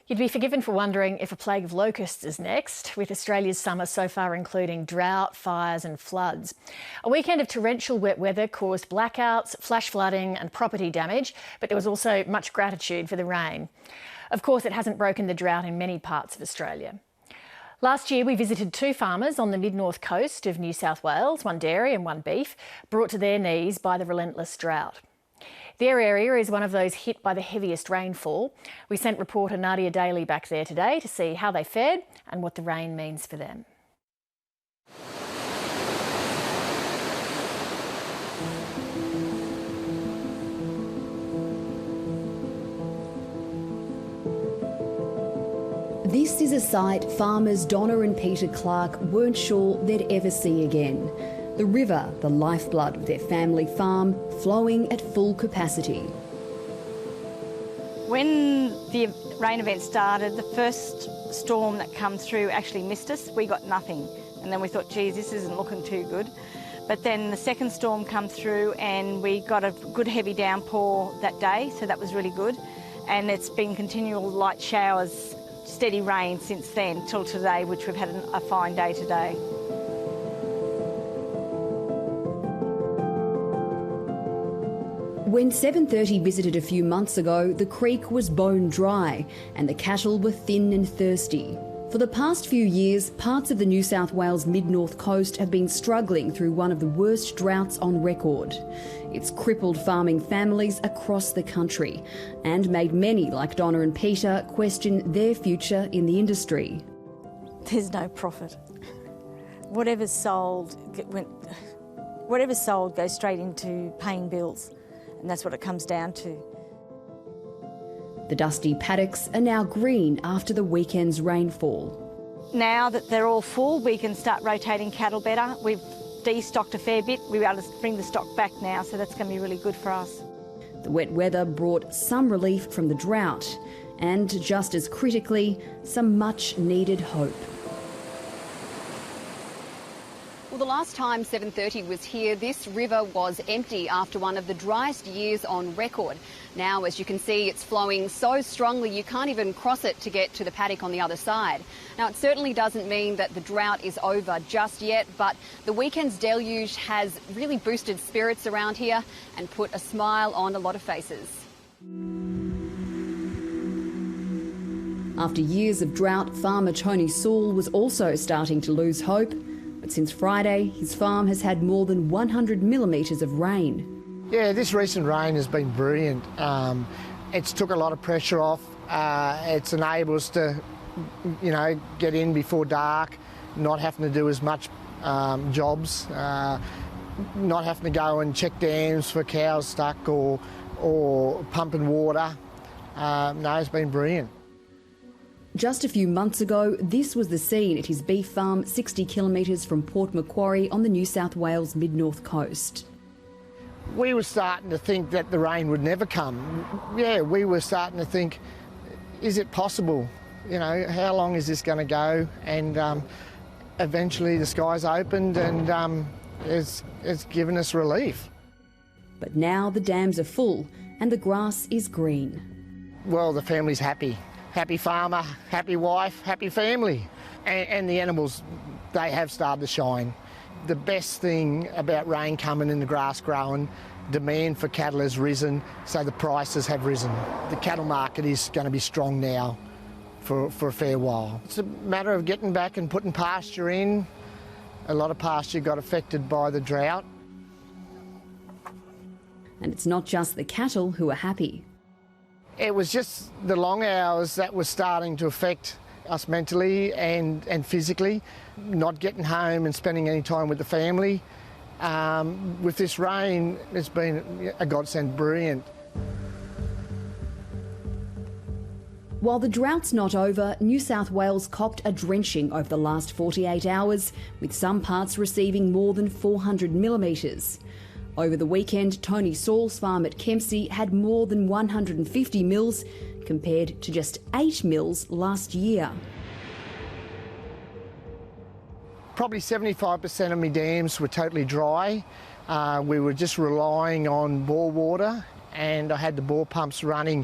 You'd be forgiven for wondering if a plague of locusts is next, with Australia's summer so far including drought, fires and floods. A weekend of torrential wet weather caused blackouts, flash flooding and property damage, but there was also much gratitude for the rain. Of course, it hasn't broken the drought in many parts of Australia. Last year, we visited two farmers on the mid-north coast of New South Wales, one dairy and one beef, brought to their knees by the relentless drought. Their area is one of those hit by the heaviest rainfall. We sent reporter Nadia Daly back there today to see how they fared and what the rain means for them. This is a sight farmers Donna and Peter Clarke weren't sure they'd ever see again. The river, the lifeblood of their family farm, flowing at full capacity. When the rain event started, the first storm that come through actually missed us. We got nothing. And then we thought, geez, this isn't looking too good. But then the second storm come through and we got a good heavy downpour that day, so that was really good. And it's been continual light showers, steady rain since then till today, which we've had a fine day today. When 7:30 visited a few months ago, the creek was bone dry and the cattle were thin and thirsty. For the past few years, parts of the New South Wales mid-north coast have been struggling through one of the worst droughts on record. It's crippled farming families across the country and made many, like Donna and Peter, question their future in the industry. There's no profit. Whatever's sold goes straight into paying bills. And that's what it comes down to. The dusty paddocks are now green after the weekend's rainfall. Now that they're all full, we can start rotating cattle better. We've destocked a fair bit. We're able to bring the stock back now, so that's going to be really good for us. The wet weather brought some relief from the drought and, just as critically, some much-needed hope. Well, the last time 7:30 was here, this river was empty after one of the driest years on record. Now, as you can see, it's flowing so strongly you can't even cross it to get to the paddock on the other side. Now, it certainly doesn't mean that the drought is over just yet, but the weekend's deluge has really boosted spirits around here and put a smile on a lot of faces. After years of drought, farmer Tony Saul was also starting to lose hope. But since Friday, his farm has had more than 100 millimetres of rain. Yeah, this recent rain has been brilliant. It's took a lot of pressure off. It's enabled us to, get in before dark, not having to do as much jobs, not having to go and check dams for cows stuck or pumping water. No, it's been brilliant. Just a few months ago, this was the scene at his beef farm 60 kilometres from Port Macquarie on the New South Wales mid-north coast. We were starting to think that the rain would never come. Yeah, we were starting to think, is it possible? How long is this going to go? And eventually the skies opened and it's given us relief. But now the dams are full and the grass is green. Well, the family's happy. Happy farmer, happy wife, happy family. And the animals, they have started to shine. The best thing about rain coming and the grass growing, demand for cattle has risen, so the prices have risen. The cattle market is going to be strong now for a fair while. It's a matter of getting back and putting pasture in. A lot of pasture got affected by the drought. And it's not just the cattle who are happy. It was just the long hours that were starting to affect us mentally and physically, not getting home and spending any time with the family. With this rain, it's been a godsend, brilliant. While the drought's not over, New South Wales copped a drenching over the last 48 hours, with some parts receiving more than 400 millimetres. Over the weekend, Tony Saul's farm at Kempsey had more than 150 mils, compared to just 8 mils last year. Probably 75% of my dams were totally dry. We were just relying on bore water, and I had the bore pumps running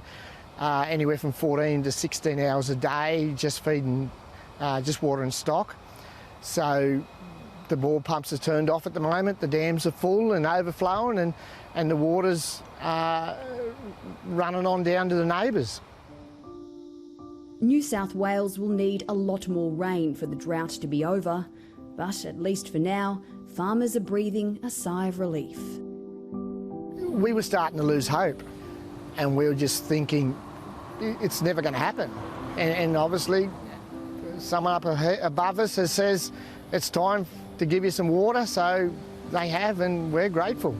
anywhere from 14 to 16 hours a day, just feeding, just watering stock. So the bore pumps are turned off at the moment, the dams are full and overflowing, and the water's running on down to the neighbours. New South Wales will need a lot more rain for the drought to be over, but at least for now, farmers are breathing a sigh of relief. We were starting to lose hope, and we were just thinking it's never going to happen. And obviously someone up above us says it's time to give you some water, so they have, and we're grateful.